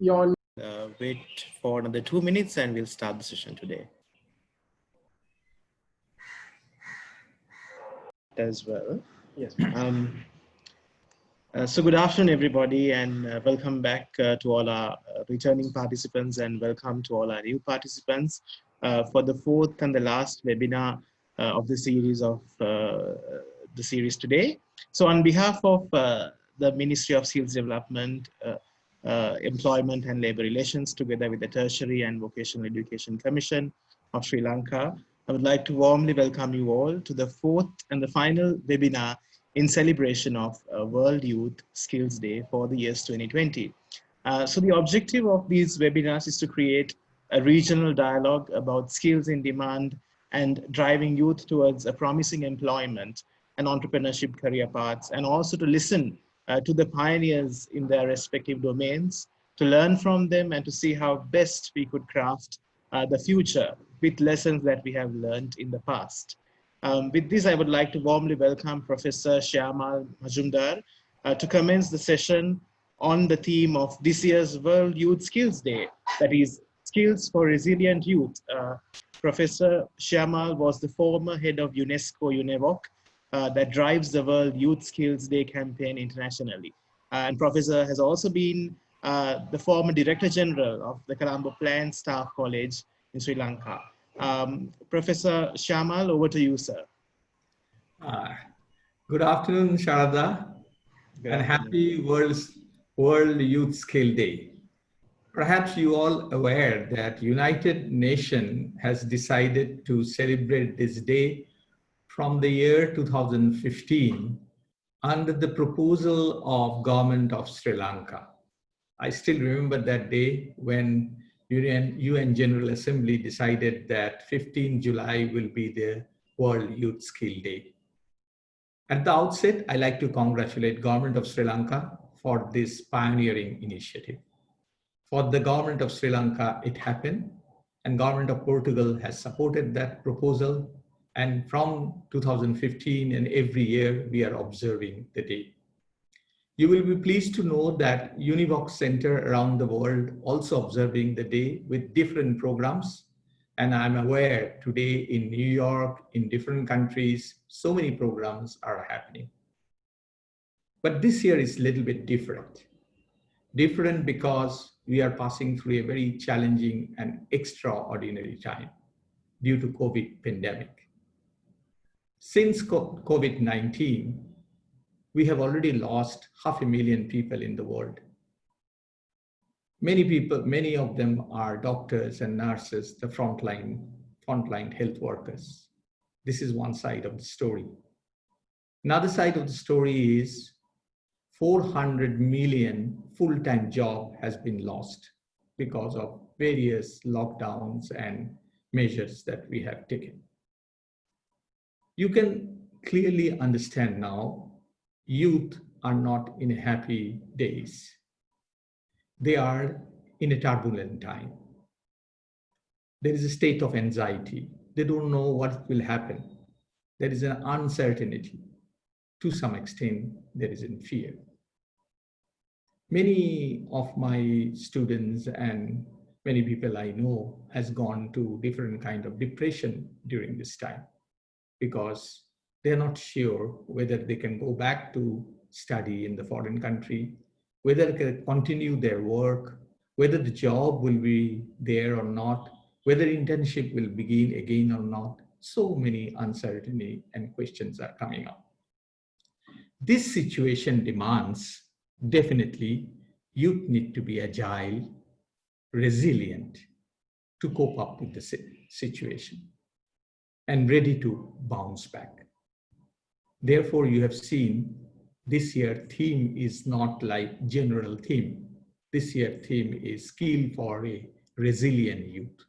Your Wait for another 2 minutes and we'll start the session today as well. yes. So good afternoon, everybody, and welcome back to all our returning participants, and welcome to all our new participants for the fourth and the last webinar of the series today. So on behalf of the Ministry of Skills Development, Employment and Labour Relations, together with the Tertiary and Vocational Education Commission of Sri Lanka, I would like to warmly welcome you all to the fourth and the final webinar in celebration of World Youth Skills Day for the years 2020. So the objective of these webinars is to create a regional dialogue about skills in demand and driving youth towards a promising employment and entrepreneurship career paths, and also to listen to the pioneers in their respective domains, to learn from them and to see how best we could craft the future with lessons that we have learned in the past. With this, I would like to warmly welcome Professor Shyamal Majumdar to commence the session on the theme of this year's World Youth Skills Day, that is, Skills for Resilient Youth. Professor Shyamal was the former head of UNESCO UNEVOC that drives the World Youth Skills Day campaign internationally. And Professor has also been the former Director General of the Colombo Plant Staff College in Sri Lanka. Professor Shyamal, over to you, sir. Good afternoon, Sharada, and happy World Youth Skill Day. Perhaps you all aware that United Nations has decided to celebrate this day from the year 2015 under the proposal of Government of Sri Lanka. I still remember that day when UN General Assembly decided that 15 July will be the World Youth Skill Day. At the outset, I like to congratulate Government of Sri Lanka for this pioneering initiative. For the Government of Sri Lanka, it happened, and Government of Portugal has supported that proposal. And from 2015 and every year, we are observing the day. You will be pleased to know that UNIVOC Center around the world also observing the day with different programs. And I'm aware today in New York, in different countries, so many programs are happening. But this year is a little bit different. Different because we are passing through a very challenging and extraordinary time due to COVID pandemic. Since COVID-19, we have already lost 500,000 people in the world. Many of them are doctors and nurses, the frontline health workers. This is one side of the story. Another side of the story is 400 million full-time job has been lost because of various lockdowns and measures that we have taken. You can clearly understand now, youth are not in happy days. They are in a turbulent time. There is a state of anxiety. They don't know what will happen. There is an uncertainty. To some extent, there is a fear. Many of my students and many people I know has gone to different kind of depression during this time because they're not sure whether they can go back to study in the foreign country, whether they can continue their work, whether the job will be there or not, whether internship will begin again or not. So many uncertainty and questions are coming up. This situation demands definitely youth need to be agile, resilient to cope up with the situation and ready to bounce back. Therefore, you have seen this year theme is not like general theme. This year theme is skill for a resilient youth.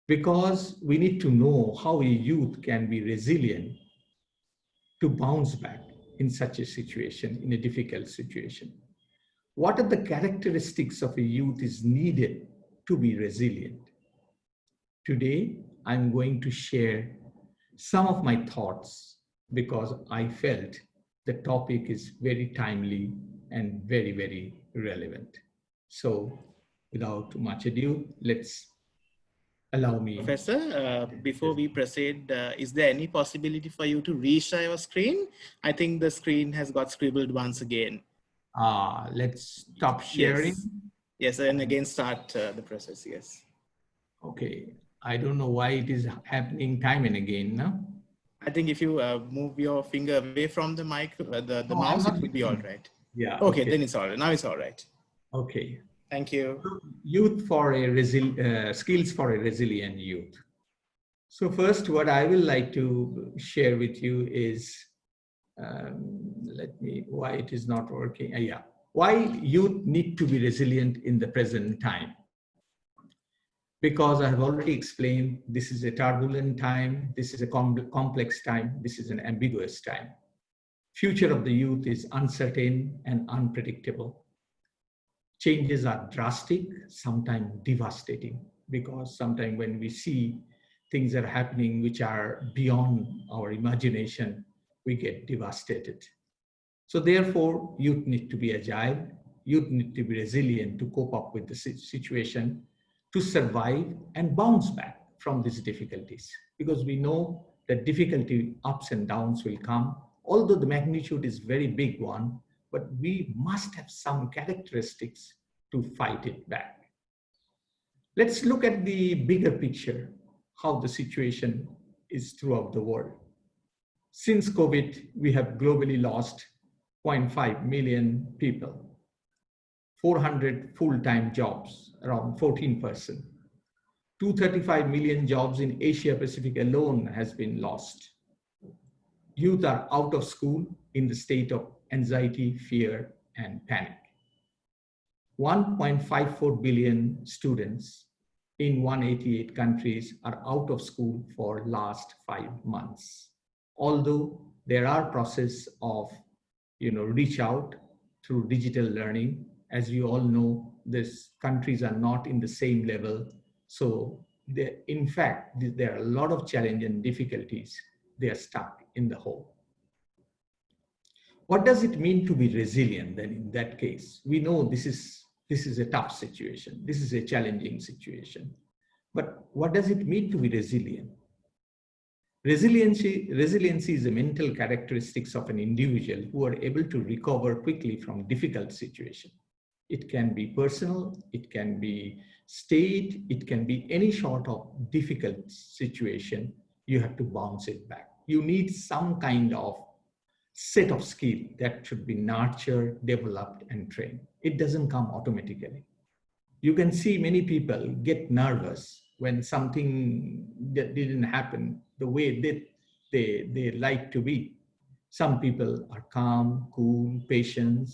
Because we need to know how a youth can be resilient to bounce back in such a situation, in a difficult situation. What are the characteristics of a youth is needed to be resilient? Today, I'm going to share some of my thoughts because I felt the topic is very timely and very, very relevant. So without much ado, let's allow me. Professor, before we proceed, is there any possibility for you to reshare your screen? I think the screen has got scribbled once again. Let's stop sharing. Yes, and again start the process, yes. Okay, I don't know why it is happening time and again, no? I think if you move your finger away from the mic, the No, I'm mouse, not it would be all listening. right. Yeah, Okay, okay. then it's all right. Now it's all right. Okay. Thank you. Youth for a skills for a resilient youth. So first, what I will like to share with you is, why it is not working. Yeah, why youth need to be resilient in the present time. Because I have already explained, this is a turbulent time, this is a complex time, this is an ambiguous time. Future of the youth is uncertain and unpredictable. Changes are drastic, sometimes devastating, because sometimes when we see things are happening which are beyond our imagination, we get devastated. So therefore, youth need to be agile, youth need to be resilient to cope up with the situation, to survive and bounce back from these difficulties. Because we know that difficulty, ups and downs will come, although the magnitude is very big one, but we must have some characteristics to fight it back. Let's look at the bigger picture, how the situation is throughout the world. Since COVID, we have globally lost 0.5 million people, 400 full-time jobs, around 14%. 235 million jobs in Asia Pacific alone has been lost. Youth are out of school in the state of anxiety, fear, and panic. 1.54 billion students in 188 countries are out of school for last 5 months. Although there are process of reach out through digital learning, as you all know, these countries are not in the same level. So in fact, there are a lot of challenges and difficulties. They are stuck in the hole. What does it mean to be resilient then in that case? We know this is a tough situation. This is a challenging situation. But what does it mean to be resilient? Resiliency is the mental characteristics of an individual who are able to recover quickly from difficult situation. It can be personal, it can be state, it can be any sort of difficult situation. You have to bounce it back. You need some kind of set of skill that should be nurtured, developed, and trained. It doesn't come automatically. You can see many people get nervous when something that didn't happen the way they like to be. Some people are calm, cool, patient,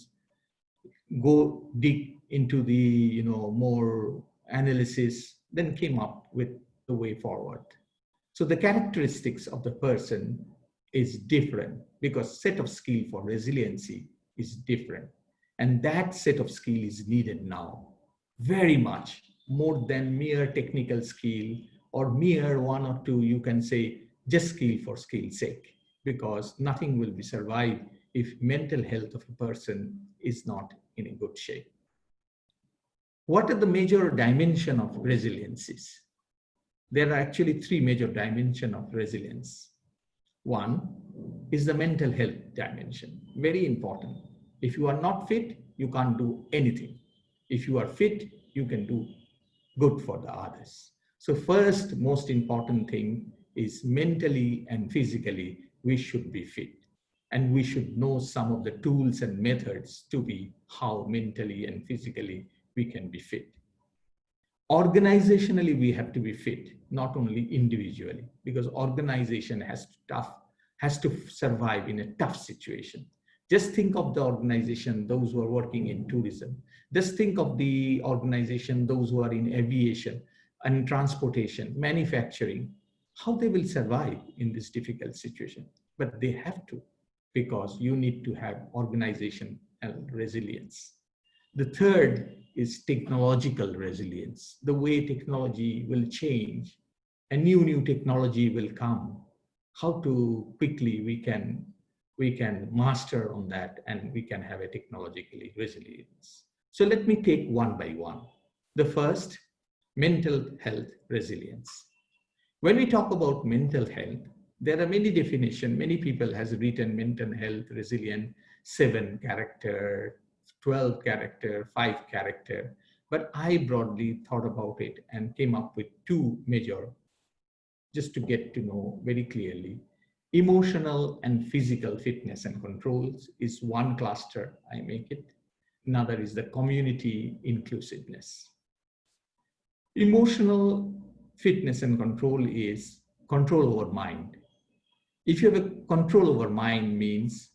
go deep into the more analysis, then came up with the way forward. So the characteristics of the person is different because set of skill for resiliency is different. And that set of skill is needed now, very much more than mere technical skill or mere one or two, you can say just skill for skill's sake, because nothing will be survived if mental health of a person is not in a good shape. What are the major dimensions of resiliencies? There are actually 3 major dimensions of resilience. One is the mental health dimension, very important. If you are not fit, you can't do anything. If you are fit, you can do good for the others. So first, most important thing is mentally and physically, we should be fit. And we should know some of the tools and methods to be how mentally and physically we can be fit. Organizationally, we have to be fit, not only individually, because organization has to survive in a tough situation. Just think of the organization, those who are working in tourism. Just think of the organization, those who are in aviation and transportation, manufacturing, how they will survive in this difficult situation. But they have to, because you need to have organization and resilience. The third is technological resilience. The way technology will change, a new technology will come. How to quickly we can master on that, and we can have a technologically resilience. So let me take one by one. The first, mental health resilience. When we talk about mental health, there are many definitions. Many people has written mental health resilient, 7 character, 12 character, 5 character. But I broadly thought about it and came up with 2 major, just to get to know very clearly. Emotional and physical fitness and controls is one cluster, I make it. Another is the community inclusiveness. Emotional fitness and control is control over mind. If you have a control over mind means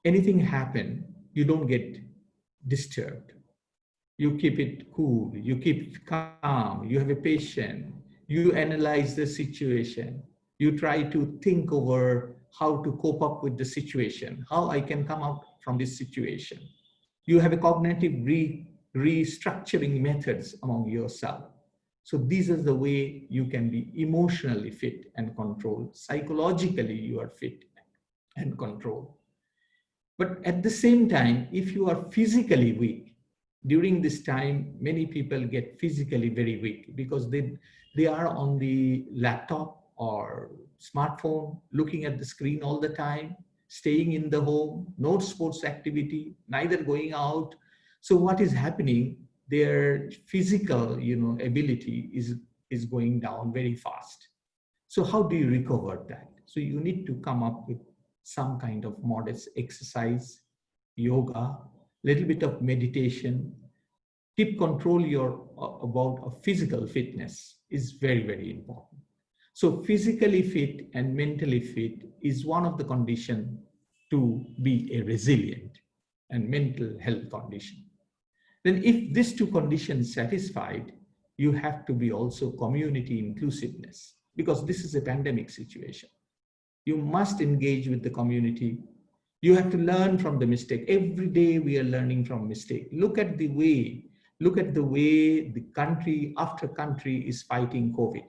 anything happen, you don't get disturbed. You keep it cool, you keep it calm, you have a patient, you analyze the situation, you try to think over how to cope up with the situation, how I can come out from this situation. You have a cognitive restructuring methods among yourself. So these are the way you can be emotionally fit and controlled. Psychologically, you are fit and controlled. But at the same time, if you are physically weak, during this time, many people get physically very weak because they are on the laptop or smartphone, looking at the screen all the time, staying in the home, no sports activity, neither going out. So what is happening? Their physical, ability is going down very fast. So how do you recover that? So you need to come up with some kind of modest exercise, yoga, little bit of meditation. Keep control about a physical fitness is very, very important. So physically fit and mentally fit is one of the conditions to be a resilient and mental health condition. Then if these 2 conditions satisfied, you have to be also community inclusiveness, because this is a pandemic situation. You must engage with the community. You have to learn from the mistake. Every day we are learning from mistake. Look at the way the country after country is fighting COVID.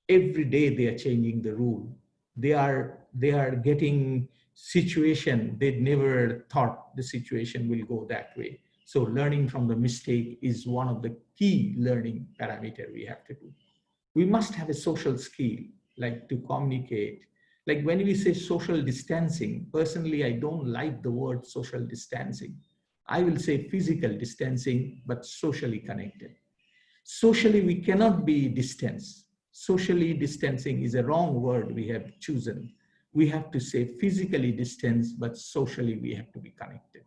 Every day they are changing the rule. They are getting situation they never thought the situation will go that way. So learning from the mistake is one of the key learning parameter we have to do. We must have a social skill, like to communicate. Like when we say social distancing, personally, I don't like the word social distancing. I will say physical distancing, but socially connected. Socially, we cannot be distanced. Socially distancing is a wrong word we have chosen. We have to say physically distanced, but socially we have to be connected.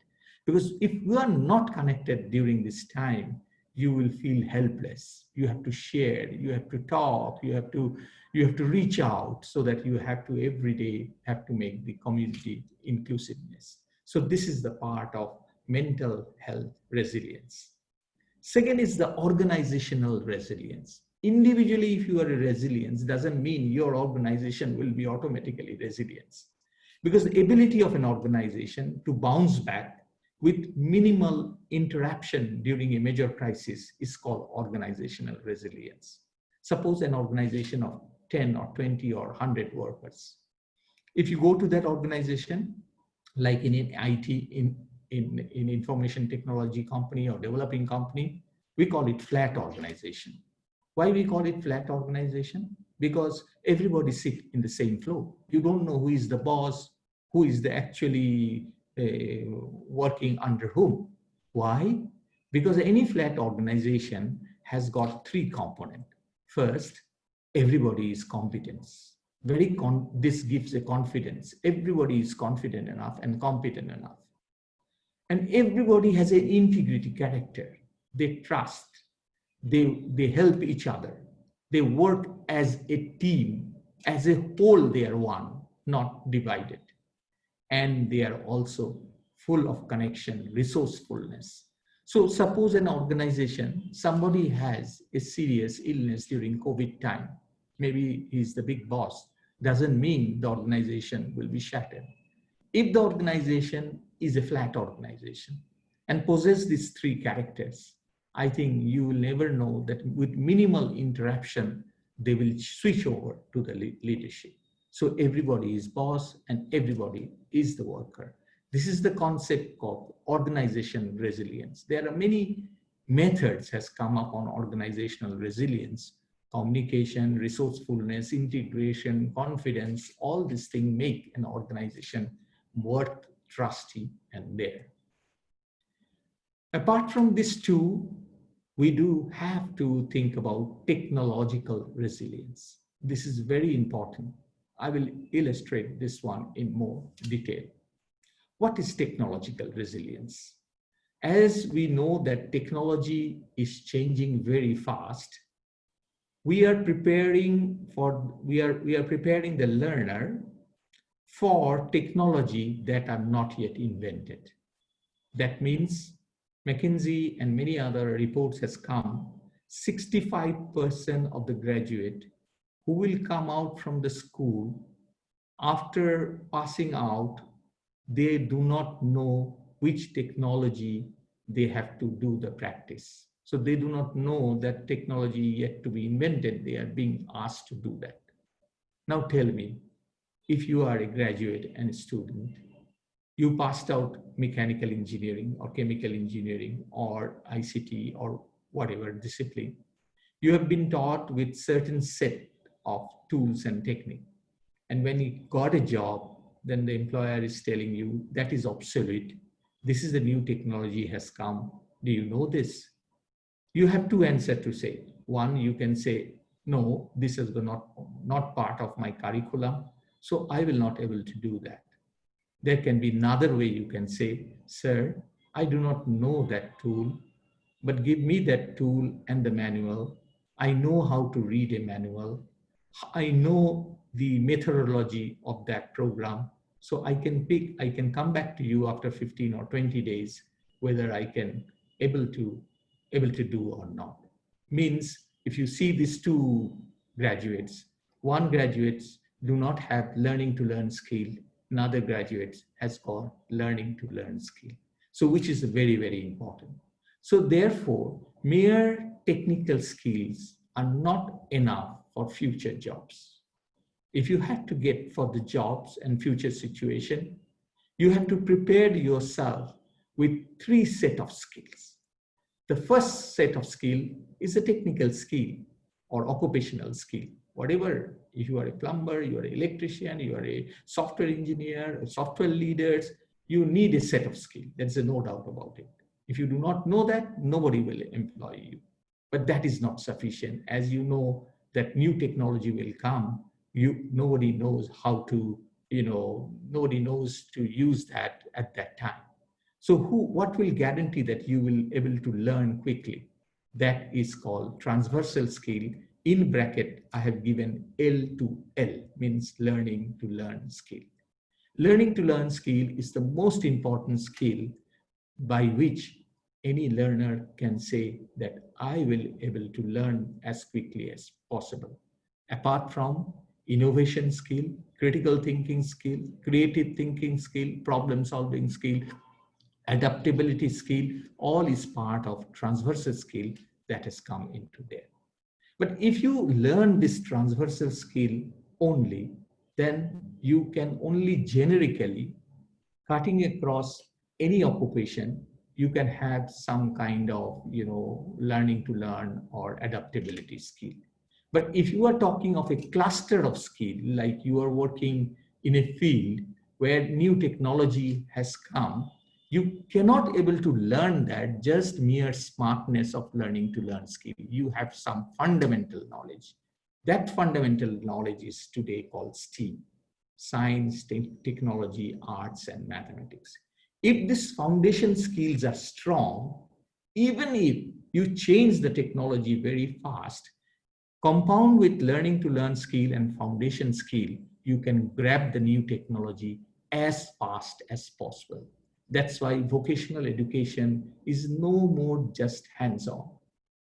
Because if we are not connected during this time, you will feel helpless. You have to share, you have to talk, you have to reach out, so that you have to every day have to make the community inclusiveness. So this is the part of mental health resilience. Second is the organizational resilience. Individually, if you are a resilience, doesn't mean your organization will be automatically resilient. Because the ability of an organization to bounce back with minimal interruption during a major crisis is called organizational resilience. Suppose an organization of 10 or 20 or 100 workers. If you go to that organization, like in an IT, in information technology company or developing company, we call it flat organization. Why we call it flat organization? Because everybody sits in the same floor. You don't know who is the boss, who is the actually working under whom. Why? Because any flat organization has got 3 components. First, everybody is competent. This gives a confidence. Everybody is confident enough and competent enough. And everybody has an integrity character. They trust. They help each other. They work as a team. As a whole, they are one, not divided. And they are also full of connection, resourcefulness. So suppose an organization, somebody has a serious illness during COVID time. Maybe he's the big boss. Doesn't mean the organization will be shattered. If the organization is a flat organization and possesses these 3 characters, I think you will never know that with minimal interruption, they will switch over to the leadership. So everybody is boss and everybody is the worker. This is the concept of organization resilience. There are many methods has come up on organizational resilience: communication, resourcefulness, integration, confidence. All these things make an organization worth trusty and there. Apart from these two, we do have to think about technological resilience. This is very important. I will illustrate this one in more detail. What is technological resilience? As we know that technology is changing very fast, we are preparing the learner for technology that are not yet invented. That means McKinsey and many other reports has come, 65% of the graduate who will come out from the school after passing out, they do not know which technology they have to do the practice. So they do not know that technology yet to be invented. They are being asked to do that. Now tell me, if you are a graduate and a student, you passed out mechanical engineering or chemical engineering or ICT or whatever discipline, you have been taught with certain set of tools and technique. And when you got a job, then the employer is telling you that is obsolete. This is the new technology has come. Do you know this? You have two answers to say. One, you can say, no, this is not part of my curriculum, so I will not able to do that. There can be another way you can say, sir, I do not know that tool, but give me that tool and the manual. I know how to read a manual. I know the methodology of that program. So I can come back to you after 15 or 20 days, whether I can able to do or not. Means if you see these two graduates, one graduates do not have learning to learn skill, another graduate has got learning to learn skill. So which is very, very important. So therefore, mere technical skills are not enough for future jobs. If you have to get for the jobs and future situation, you have to prepare yourself with 3 sets of skills. The first set of skill is a technical skill or occupational skill. Whatever, if you are a plumber, you are an electrician, you are a software engineer, software leaders, you need a set of skill. There's no doubt about it. If you do not know that, nobody will employ you. But that is not sufficient. As you know that new technology will come, nobody knows how to, nobody knows to use that at that time. So what will guarantee that you will able to learn quickly? That is called transversal skill. In bracket, I have given L to L, means learning to learn skill. Learning to learn skill is the most important skill by which any learner can say that I will able to learn as quickly as possible. Apart from innovation skill, critical thinking skill, creative thinking skill, problem solving skill, adaptability skill, all is part of transversal skill that has come into there. But if you learn this transversal skill only, then you can only generically, cutting across any occupation, you can have some kind of, learning to learn or adaptability skill. But if you are talking of a cluster of skill, like you are working in a field where new technology has come, you cannot able to learn that just mere smartness of learning to learn skill. You have some fundamental knowledge. That fundamental knowledge is today called STEAM: science, technology, arts, and mathematics. If these foundation skills are strong, even if you change the technology very fast, compound with learning to learn skill and foundation skill, you can grab the new technology as fast as possible. That's why vocational education is no more just hands-on.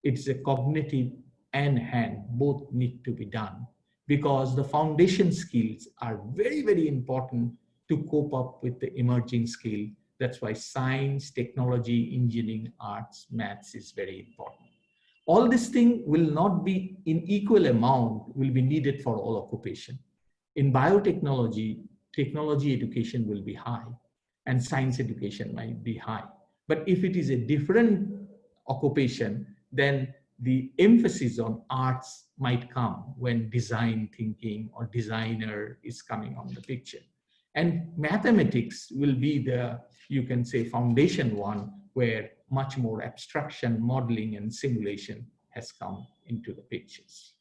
It's a cognitive and hand, both need to be done, because the foundation skills are very, very important to cope up with the emerging skill. That's why science, technology, engineering, arts, maths is very important. All these things will not be in equal amount, will be needed for all occupation. In biotechnology, technology education will be high. and science education might be high. But if it is a different occupation, then the emphasis on arts might come when design thinking or designer is coming on the picture. And mathematics will be the, you can say, foundation one, where much more abstraction, modeling, and simulation has come into the pictures.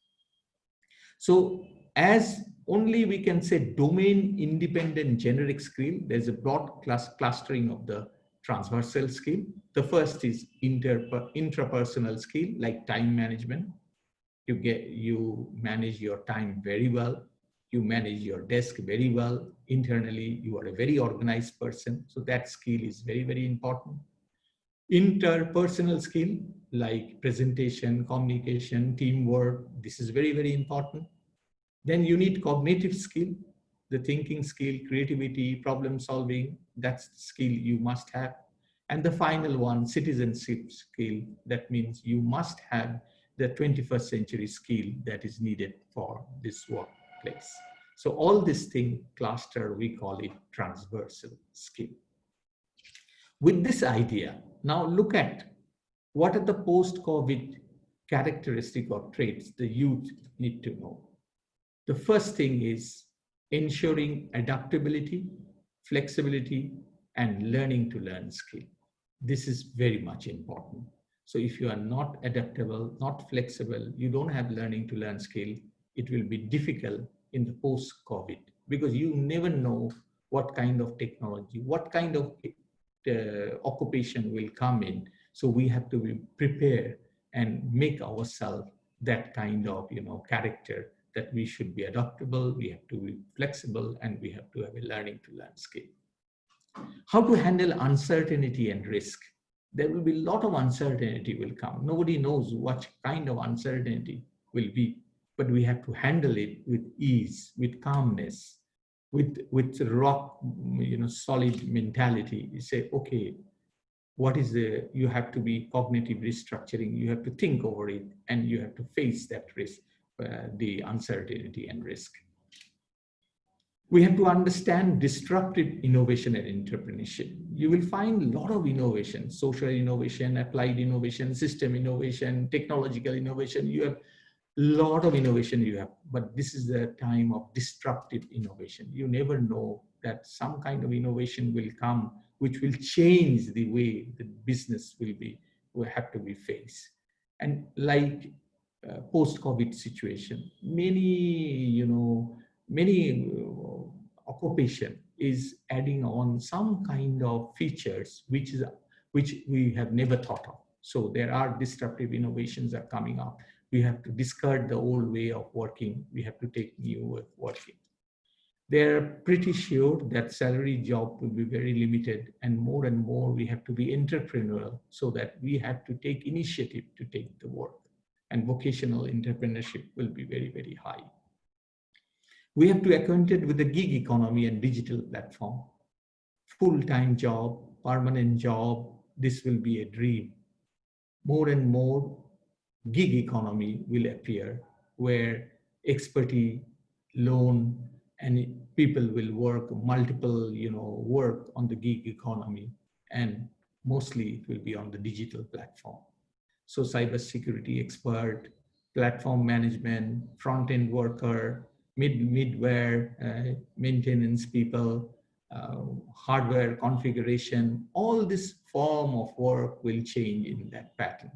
So as only we can say domain independent generic skill, there's a broad clustering of the transversal skill. The first is intrapersonal skill, like time management. You manage your time very well. You manage your desk very well. Internally, you are a very organized person. So that skill is very, very important. Interpersonal skill, like presentation, communication, teamwork, this is very, very important. Then you need cognitive skill, the thinking skill, creativity, problem solving, that's the skill you must have. And the final one, citizenship skill, that means you must have the 21st century skill that is needed for this workplace. So all this thing cluster, we call it transversal skill. With this idea, now look at what are the post-COVID characteristic or traits the youth need to know. The first thing is ensuring adaptability, flexibility, and learning to learn skill. This is very much important. So if you are not adaptable, not flexible, you don't have learning to learn skill, it will be difficult in the post-COVID, because you never know what kind of technology, what kind of occupation will come in. So we have to be prepared and make ourselves that kind of character, that we should be adaptable, we have to be flexible, and we have to have a learning to learn skill. How to handle uncertainty and risk. There will be a lot of uncertainty will come. Nobody knows what kind of uncertainty will be, but we have to handle it with ease, with calmness, with rock, solid mentality. You say, okay, what is you have to be cognitive restructuring, you have to think over it, and you have to face that risk, the uncertainty and risk. We have to understand disruptive innovation and entrepreneurship. You will find a lot of innovation, social innovation, applied innovation, system innovation, technological innovation. You have a lot of innovation you have, but this is the time of disruptive innovation. You never know that some kind of innovation will come, which will change the way the business will have to be faced. And like post-COVID situation, many occupation is adding on some kind of features which we have never thought of. So there are disruptive innovations are coming up. We have to discard the old way of working. We have to take new way of working. They're pretty sure that salary job will be very limited, and more we have to be entrepreneurial, so that we have to take initiative to take the work, and vocational entrepreneurship will be very, very high. We have to be acquainted with the gig economy and digital platform. Full-time job, permanent job, this will be a dream. More and more gig economy will appear, where expertise, loan, and people will work multiple, work on the gig economy, and mostly it will be on the digital platform. So cybersecurity expert, platform management, front-end worker, midware, maintenance people, hardware configuration, all this form of work will change in that pattern.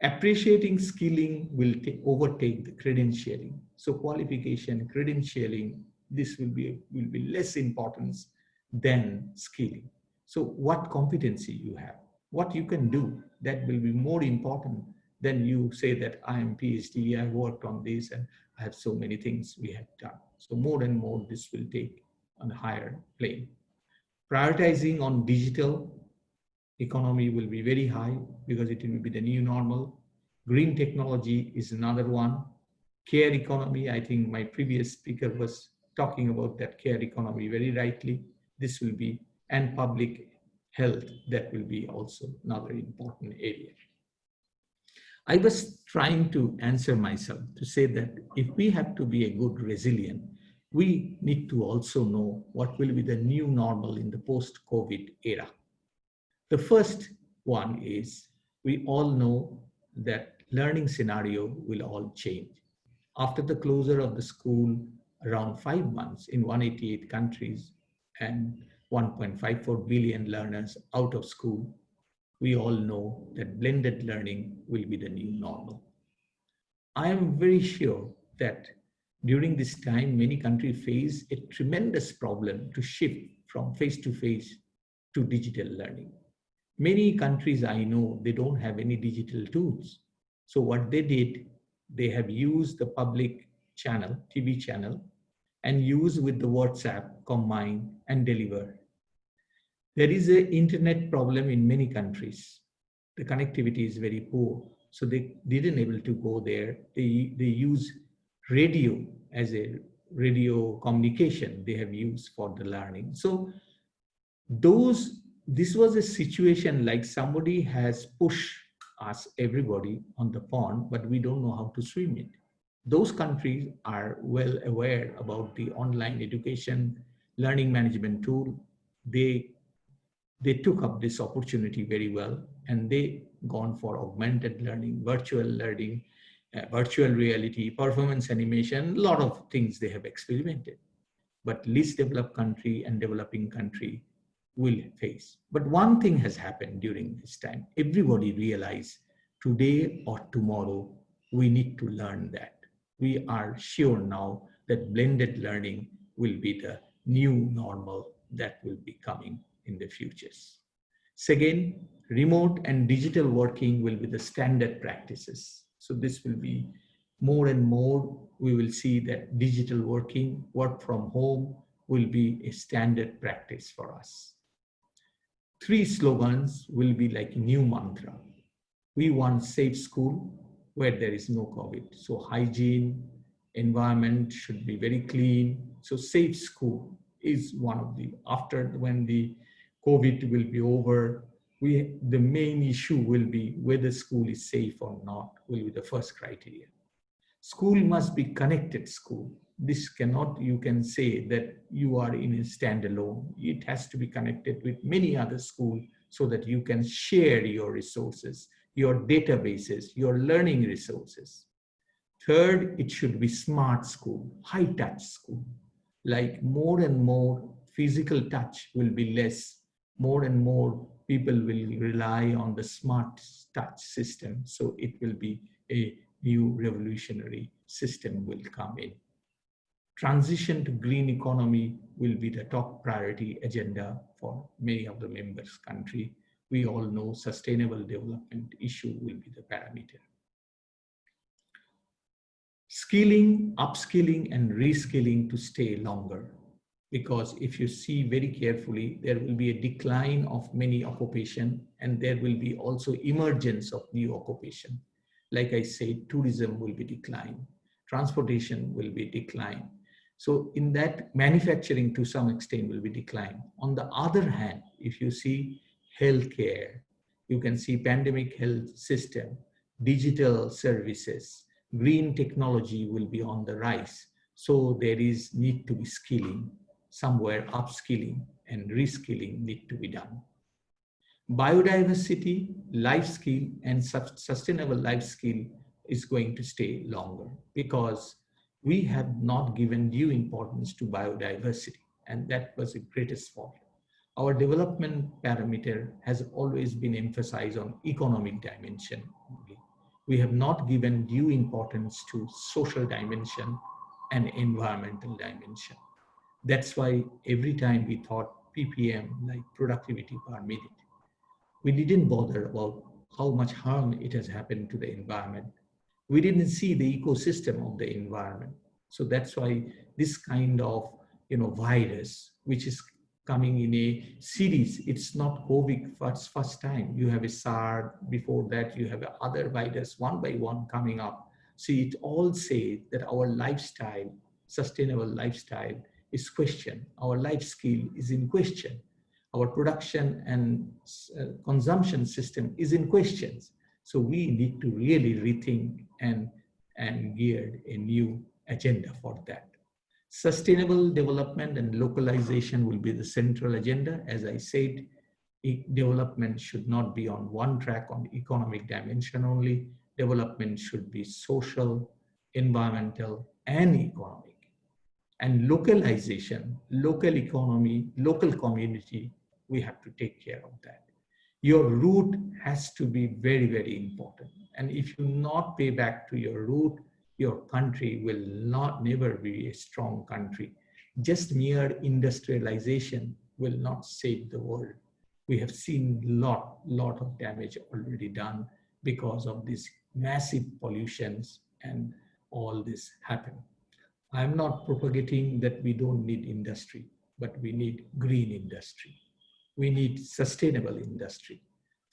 Appreciating skilling will overtake the credentialing. So qualification, credentialing, this will be less importance than skilling. So what competency you have, what you can do, that will be more important than you say that I am PhD, I worked on this, and I have so many things we have done. So more and more this will take on a higher plane. Prioritizing on digital economy will be very high, because it will be the new normal. Green technology is another one. Care economy, I think my previous speaker was talking about that care economy very rightly. This will be, and public health, that will be also another important area. I was trying to answer myself to say that if we have to be a good resilient, we need to also know what will be the new normal in the post-COVID era. The first one is we all know that learning scenario will all change. After the closure of the school around 5 months in 188 countries and 1.54 billion learners out of school, we all know that blended learning will be the new normal. I am very sure that during this time, many countries face a tremendous problem to shift from face-to-face to digital learning. Many countries I know, they don't have any digital tools. So what they did, they have used the public channel, TV channel, and use with the WhatsApp, combine and deliver. There is an internet problem in many countries. The connectivity is very poor. So they didn't able to go there. They use radio as a radio communication they have used for the learning. So this was a situation like somebody has pushed us, everybody on the pond, but we don't know how to swim it. Those countries are well aware about the online education learning management tool. They took up this opportunity very well, and they gone for augmented learning, virtual learning, virtual reality, performance animation, a lot of things they have experimented. But least developed country and developing country will face. But one thing has happened during this time. Everybody realized today or tomorrow, we need to learn that. We are sure now that blended learning will be the new normal that will be coming in the futures. Second, remote and digital working will be the standard practices. So this will be more and more, we will see that digital working, work from home will be a standard practice for us. 3 slogans will be like new mantra. We want safe school where there is no COVID. So hygiene, environment should be very clean. So safe school is one of the, after when the COVID will be over, the main issue will be whether school is safe or not, will be the first criteria. School must be connected school. This cannot, you can say that you are in a standalone. It has to be connected with many other schools so that you can share your resources, your databases, your learning resources. Third, it should be smart school, high touch school. Like more and more physical touch will be less. More and more people will rely on the smart touch system. So it will be a new revolutionary system will come in. Transition to green economy will be the top priority agenda for many of the members country. We all know sustainable development issue will be the parameter. Skilling, upskilling, and reskilling to stay longer. Because if you see very carefully, there will be a decline of many occupation, and there will be also emergence of new occupation. Like I said, tourism will be declined, transportation will be declined. So in that, manufacturing to some extent will be declined. On the other hand, if you see healthcare, you can see pandemic health system, digital services, green technology will be on the rise. So there is need to be skilling, somewhere upskilling and reskilling need to be done. Biodiversity, life skill, and sustainable life skill is going to stay longer because we have not given due importance to biodiversity, and that was the greatest fault. Our development parameter has always been emphasized on economic dimension only. We have not given due importance to social dimension and environmental dimension. That's why every time we thought PPM, like productivity per minute, we didn't bother about how much harm it has happened to the environment. We didn't see the ecosystem of the environment. So that's why this kind of virus, which is coming in a series, it's not COVID first time. You have a SARS, before that you have other virus one by one coming up. So it all says that our lifestyle, sustainable lifestyle is questioned. Our life skill is in question. Our production and consumption system is in questions. So we need to really rethink and gear a new agenda for that. Sustainable development and localization will be the central agenda. As I said, development should not be on one track on economic dimension only. Development should be social, environmental, and economic. And localization, local economy, local community, we have to take care of that. Your root has to be very, very important. And if you not pay back to your root, your country will never be a strong country. Just mere industrialization will not save the world. We have seen lot of damage already done because of these massive pollutions and all this happen. I'm not propagating that we don't need industry, but we need green industry. We need sustainable industry.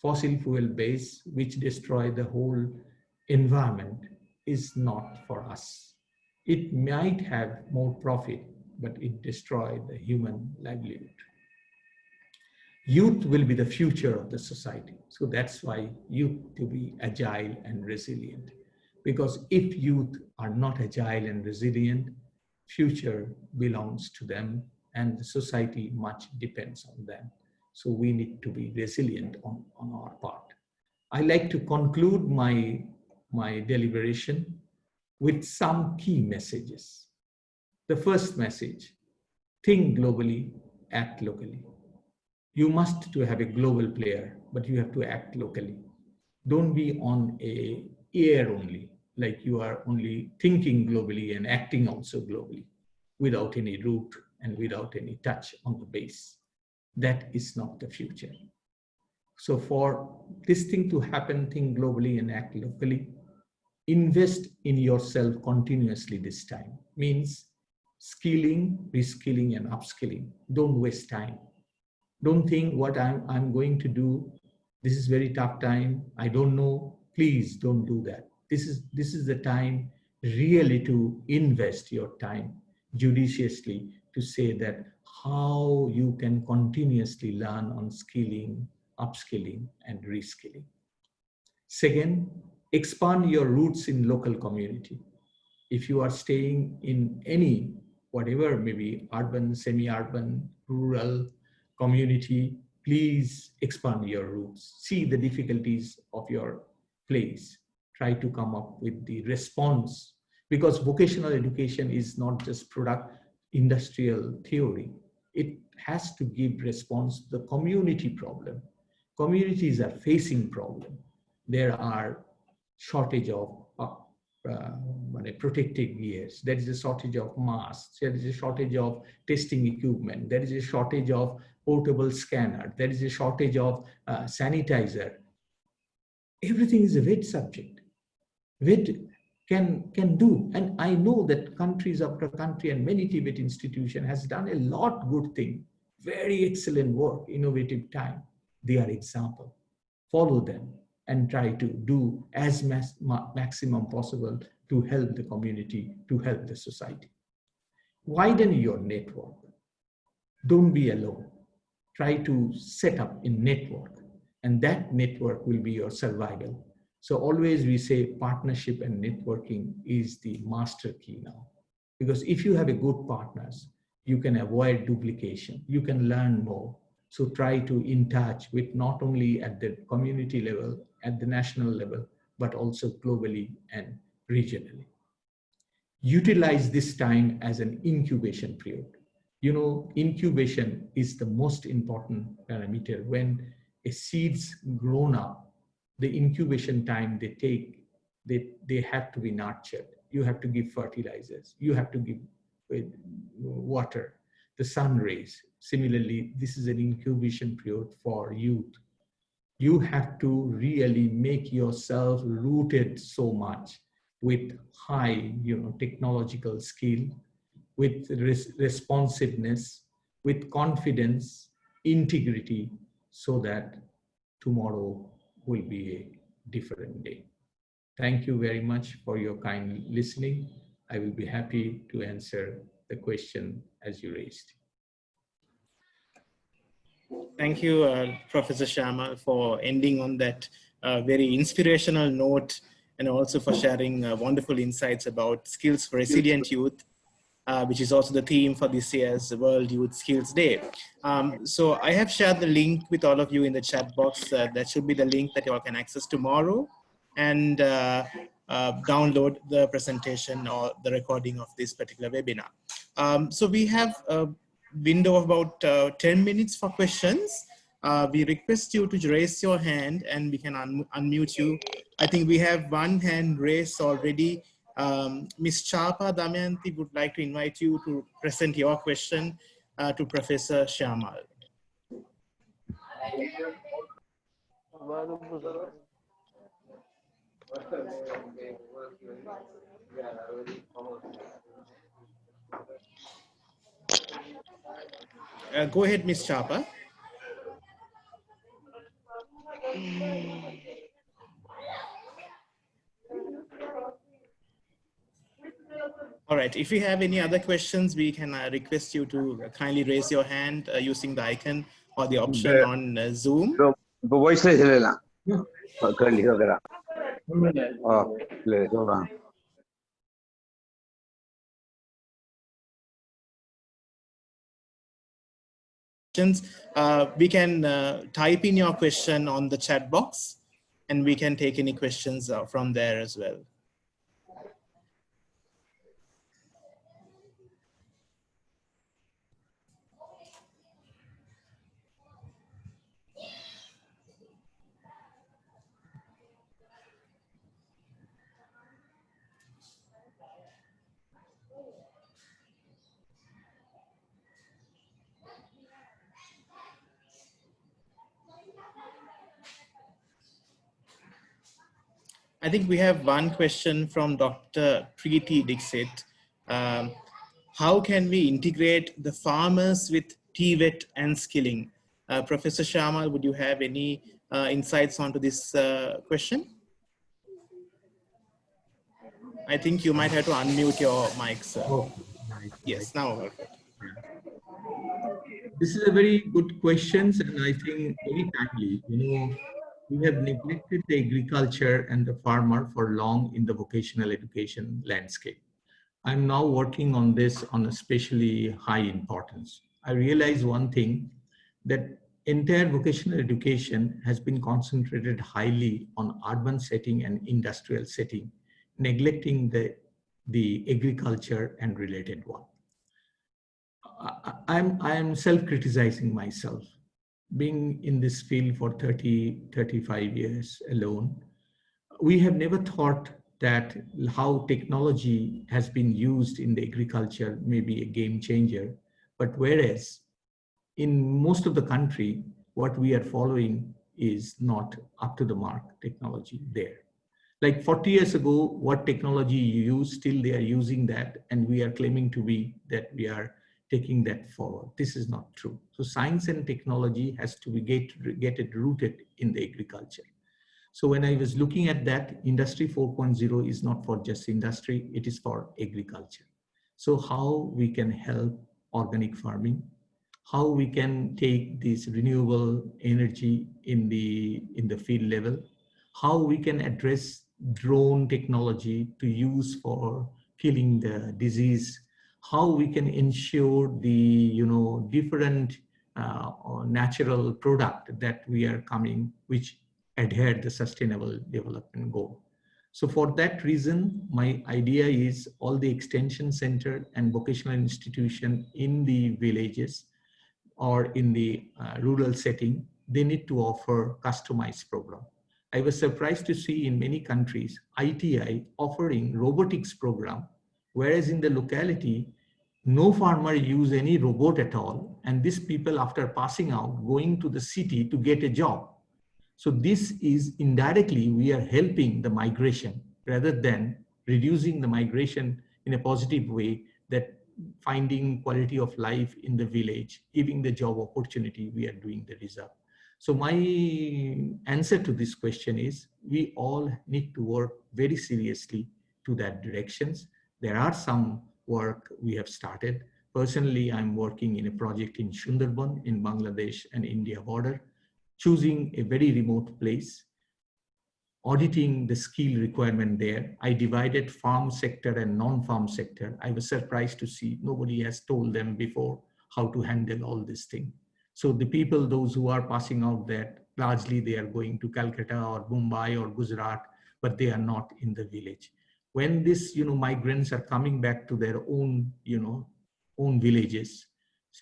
Fossil fuel base, which destroy the whole environment, is not for us. It might have more profit, but it destroys the human livelihood. Youth will be the future of the society. So that's why youth to be agile and resilient. Because if youth are not agile and resilient, future belongs to them and the society much depends on them. So we need to be resilient on our part. I like to conclude my deliberation with some key messages. The first message, think globally, act locally. You must to have a global player, but you have to act locally. Don't be on a air only, like you are only thinking globally and acting also globally without any root and without any touch on the base. That is not the future. So for this thing to happen, think globally and act locally. Invest in yourself continuously this time. Means skilling, reskilling, and upskilling. Don't waste time. Don't think what I'm going to do. This is very tough time. I don't know. Please don't do that. This is the time really to invest your time judiciously to say that how you can continuously learn on skilling, upskilling, and reskilling. Second, expand your roots in local community. If you are staying in any, whatever, maybe urban, semi-urban, rural community, please expand your roots. See the difficulties of your place. Try to come up with the response, because vocational education is not just product industrial theory. It has to give response to the community problem. Communities are facing problem. There are shortage of protective gears. There is a shortage of masks. There is a shortage of testing equipment. There is a shortage of portable scanner. There is a shortage of sanitizer. Everything is a wet subject. Wet can do. And I know that countries after country and many Tibet institution has done a lot good thing. Very excellent work, innovative time. They are example. Follow them and try to do as maximum possible to help the community, to help the society. Widen your network. Don't be alone. Try to set up a network, and that network will be your survival. So always we say partnership and networking is the master key now. Because if you have a good partners, you can avoid duplication, you can learn more. So try to in touch with not only at the community level, at the national level, but also globally and regionally. Utilize this time as an incubation period. You know, incubation is the most important parameter. When a seed's grown up, the incubation time they take, they have to be nurtured. You have to give fertilizers. You have to give water, the sun rays. Similarly, this is an incubation period for youth. You have to really make yourself rooted so much with high, technological skill, with responsiveness, with confidence, integrity, so that tomorrow will be a different day. Thank you very much for your kind listening. I will be happy to answer the question as you raised. Thank you, Professor Shyama, for ending on that very inspirational note, and also for sharing wonderful insights about skills for resilient youth. which is also the theme for this year's World Youth Skills Day. So I have shared the link with all of you in the chat box. That should be the link that you all can access tomorrow and download the presentation or the recording of this particular webinar. So we have a window of about 10 minutes for questions. We request you to raise your hand and we can unmute you. I think we have one hand raised already. Ms. Chapa Damayanti would like to invite you to present your question to Professor Shyamal. Go ahead, Ms. Chapa. All right, if you have any other questions, we can request you to kindly raise your hand using the icon or the option on Zoom. We can type in your question on the chat box and we can take any questions from there as well. I think we have one question from Dr. Preeti Dixit. How can we integrate the farmers with TVET and skilling? Professor Shyamal, would you have any insights onto this question? I think you might have to unmute your mic, sir. Oh, right, yes, right. Now. Okay. This is a very good question, and I think very timely. We have neglected the agriculture and the farmer for long in the vocational education landscape. I'm now working on this on especially high importance. I realize one thing, that entire vocational education has been concentrated highly on urban setting and industrial setting, neglecting the agriculture and related one. I'm self-criticizing myself. Being in this field for 35 years alone, we have never thought that how technology has been used in the agriculture may be a game changer. But whereas in most of the country, what we are following is not up to the mark technology there. Like 40 years ago, what technology you use, still they are using that, and we are claiming to be that we are taking that forward. This is not true. So science and technology has to be get it rooted in the agriculture. So when I was looking at that, Industry 4.0 is not for just industry, it is for agriculture. So how we can help organic farming, how we can take this renewable energy in the field level, how we can address drone technology to use for killing the disease, how we can ensure the different natural product that we are coming, which adhere the sustainable development goal. So for that reason, my idea is all the extension center and vocational institution in the villages or in the rural setting, they need to offer customized program. I was surprised to see in many countries, ITI offering robotics program, whereas in the locality, no farmer use any robot at all. And these people, after passing out, going to the city to get a job. So this is indirectly, we are helping the migration rather than reducing the migration in a positive way, that finding quality of life in the village, giving the job opportunity, we are doing the result. So my answer to this question is, we all need to work very seriously to that directions. There are some work we have started. Personally, I'm working in a project in Sundarban in Bangladesh and India border, choosing a very remote place auditing the skill requirement there. I divided farm sector and non-farm sector. I was surprised to see nobody has told them before how to handle all this thing. So the people, those who are passing out that, largely they are going to Calcutta or Mumbai or Gujarat, but they are not in the village. When this, migrants are coming back to their own, own villages,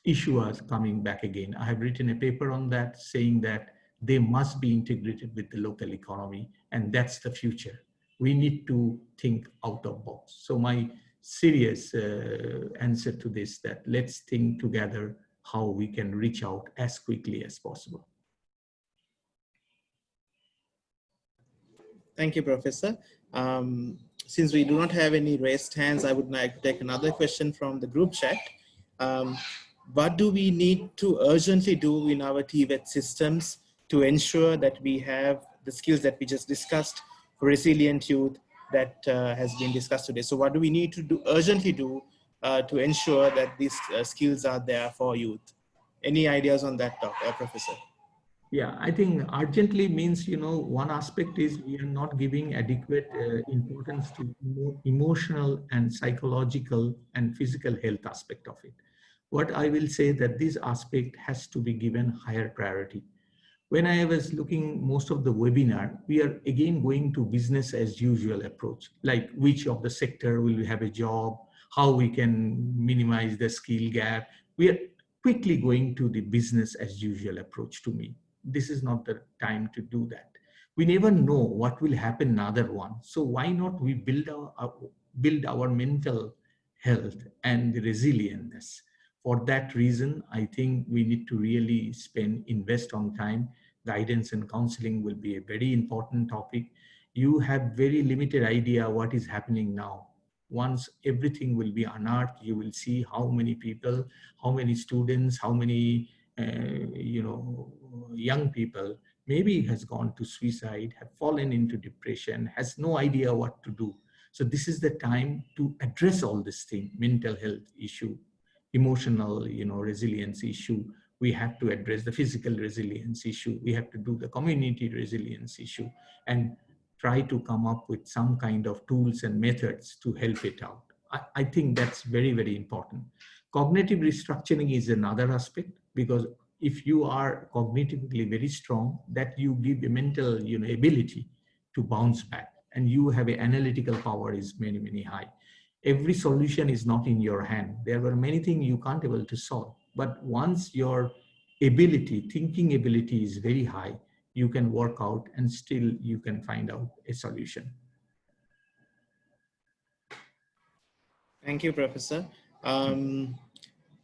issue are coming back again. I have written a paper on that saying that they must be integrated with the local economy, and that's the future. We need to think out of box. So my serious answer to this, that let's think together how we can reach out as quickly as possible. Thank you, Professor. Since we do not have any raised hands, I would like to take another question from the group chat. What do we need to urgently do in our TVET systems to ensure that we have the skills that we just discussed for resilient youth that has been discussed today? So what do we need to do urgently do to ensure that these skills are there for youth? Any ideas on that, Professor? Yeah, I think urgently means, one aspect is we are not giving adequate importance to emotional and psychological and physical health aspect of it. What I will say that this aspect has to be given higher priority. When I was looking most of the webinar, we are again going to business as usual approach, like which of the sector will have a job, how we can minimize the skill gap. We are quickly going to the business as usual approach to me. This is not the time to do that. We never know what will happen in another one. So why not we build our mental health and the resilience? For that reason, I think we need to really invest on time. Guidance and counseling will be a very important topic. You have very limited idea what is happening now. Once everything will be unearthed, you will see how many people, how many students, how many young people maybe has gone to suicide, have fallen into depression, has no idea what to do. So this is the time to address all this thing, mental health issue, emotional, resilience issue. We have to address the physical resilience issue. We have to do the community resilience issue and try to come up with some kind of tools and methods to help it out. I think that's very, very important. Cognitive restructuring is another aspect, because if you are cognitively very strong, that you give a mental, ability to bounce back, and you have an analytical power is many, many high. Every solution is not in your hand. There were many things you can't able to solve, but once your thinking ability is very high, you can work out and still you can find out a solution. Thank you, Professor.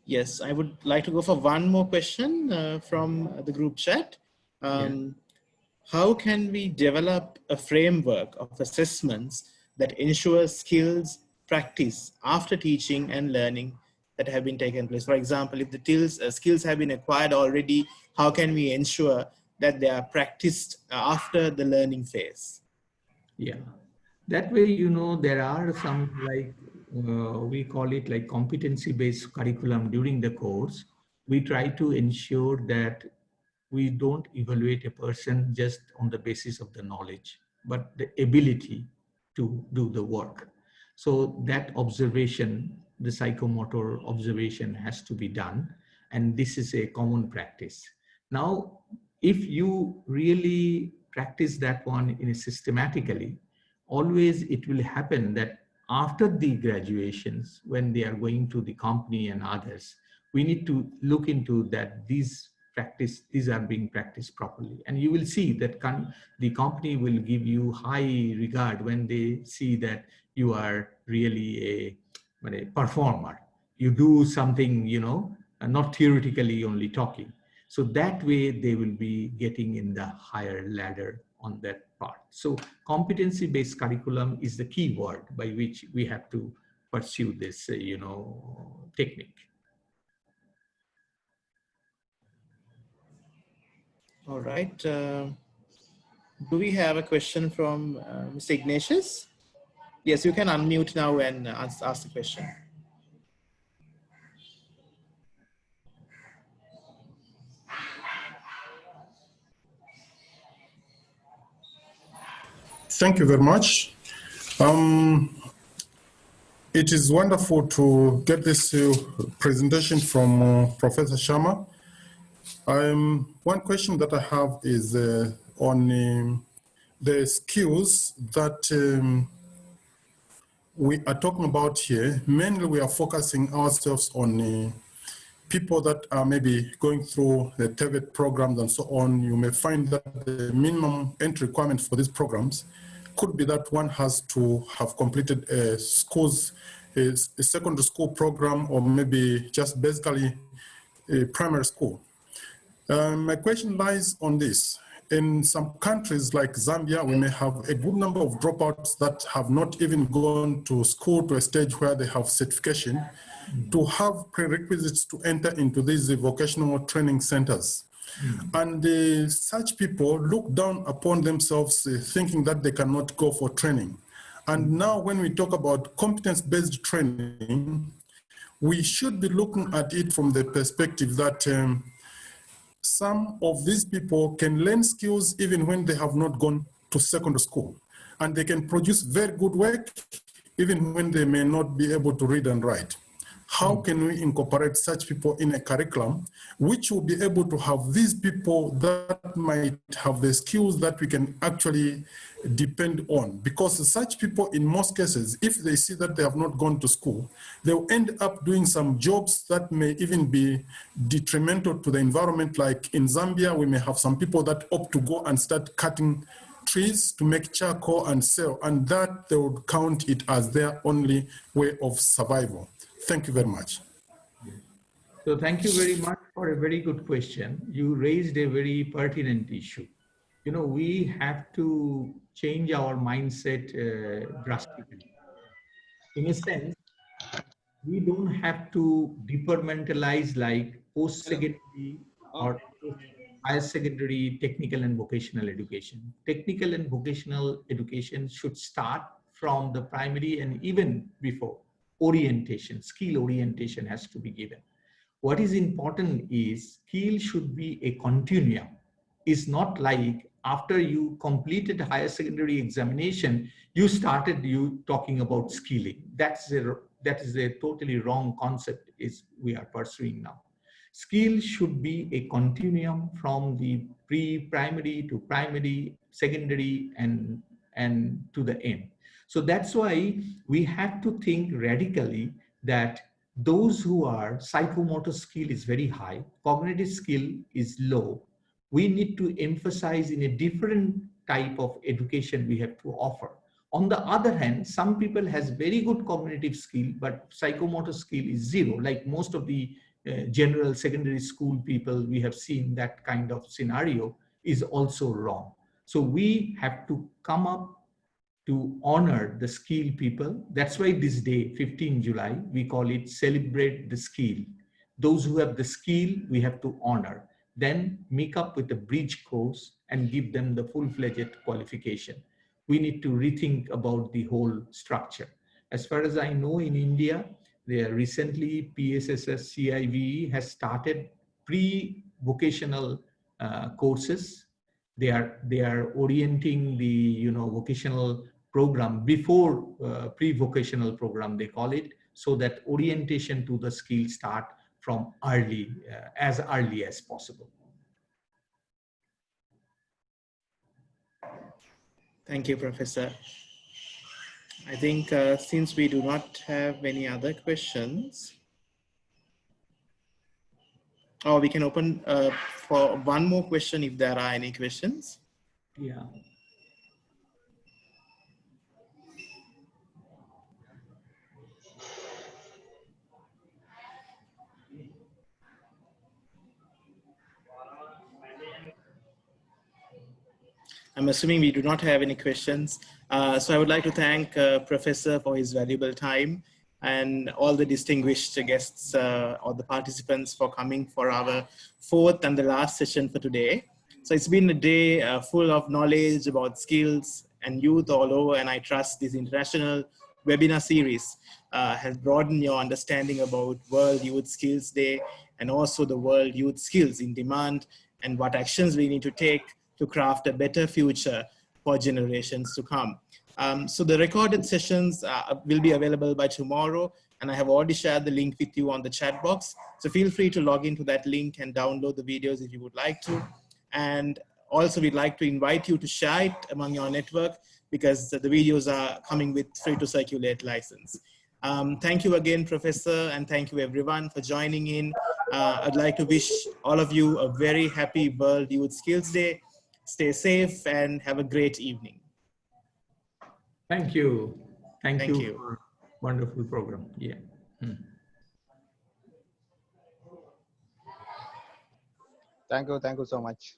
Yes, I would like to go for one more question from the group chat. How can we develop a framework of assessments that ensures skills practice after teaching and learning that have been taken place? For example, if the skills have been acquired already, how can we ensure that they are practiced after the learning phase? Yeah, that way, there are some we call it like competency-based curriculum during the course. We try to ensure that we don't evaluate a person just on the basis of the knowledge, but the ability to do the work. So that observation, the psychomotor observation has to be done. And this is a common practice. Now, if you really practice that one in a systematically, always it will happen that after the graduations, when they are going to the company and others, we need to look into that these are being practiced properly. And you will see that the company will give you high regard when they see that you are really a performer. You do something, not theoretically only talking. So that way they will be getting in the higher ladder on that part. So competency-based curriculum is the key word by which we have to pursue this, technique. All right. Do we have a question from Mr. Ignatius? Yes, you can unmute now and ask the question. Thank you very much. It is wonderful to get this presentation from Professor Sharma. One question that I have is on the skills that we are talking about here. Mainly we are focusing ourselves on people that are maybe going through the TVET programs and so on. You may find that the minimum entry requirement for these programs could be that one has to have completed a secondary school program, or maybe just basically a primary school. My question lies on this. In some countries like Zambia, we may have a good number of dropouts that have not even gone to school to a stage where they have certification to have prerequisites to enter into these vocational training centers. And such people look down upon themselves thinking that they cannot go for training. And now when we talk about competence-based training, we should be looking at it from the perspective that some of these people can learn skills even when they have not gone to secondary school. And they can produce very good work even when they may not be able to read and write. How can we incorporate such people in a curriculum which will be able to have these people that might have the skills that we can actually depend on? Because such people, in most cases, if they see that they have not gone to school, they'll end up doing some jobs that may even be detrimental to the environment. Like in Zambia, we may have some people that opt to go and start cutting trees to make charcoal and sell, and that they would count it as their only way of survival. Thank you very much. So thank you very much for a very good question. You raised a very pertinent issue. You know, we have to change our mindset drastically. In a sense, we don't have to departmentalize like post-secondary or higher secondary technical and vocational education. Technical and vocational education should start from the primary, and even before orientation, skill orientation has to be given. What is important is skill should be a continuum. It's not like after you completed higher secondary examination, you started talking about skilling. That is a totally wrong concept is we are pursuing now. Skill should be a continuum from the pre-primary to primary, secondary, and to the end. So that's why we have to think radically that those who are psychomotor skill is very high, cognitive skill is low. We need to emphasize in a different type of education we have to offer. On the other hand, some people has very good cognitive skill, but psychomotor skill is zero. Like most of the general secondary school people, we have seen that kind of scenario is also wrong. So we have to come up to honor the skilled people. That's why this day, 15 July, we call it Celebrate the Skill. Those who have the skill, we have to honor. Then make up with a bridge course and give them the full-fledged qualification. We need to rethink about the whole structure. As far as I know, in India, there recently PSSS CIVE has started pre-vocational courses. They are orienting the vocational program before pre-vocational program, they call it, so that orientation to the skill start from as early as possible. Thank you, Professor. I think since we do not have any other questions, we can open for one more question if there are any questions. Yeah. I'm assuming we do not have any questions. So I would like to thank Professor for his valuable time, and all the distinguished guests or the participants for coming for our fourth and the last session for today. So it's been a day full of knowledge about skills and youth all over, and I trust this international webinar series has broadened your understanding about World Youth Skills Day and also the World Youth Skills in Demand, and what actions we need to take to craft a better future for generations to come. So the recorded sessions will be available by tomorrow, and I have already shared the link with you on the chat box. So feel free to log into that link and download the videos if you would like to. And also we'd like to invite you to share it among your network, because the videos are coming with free to circulate license. Thank you again, Professor, and thank you everyone for joining in. I'd like to wish all of you a very happy World Youth Skills Day. Stay safe and have a great evening. Thank you. Thank you for a wonderful program. Yeah. Thank you so much.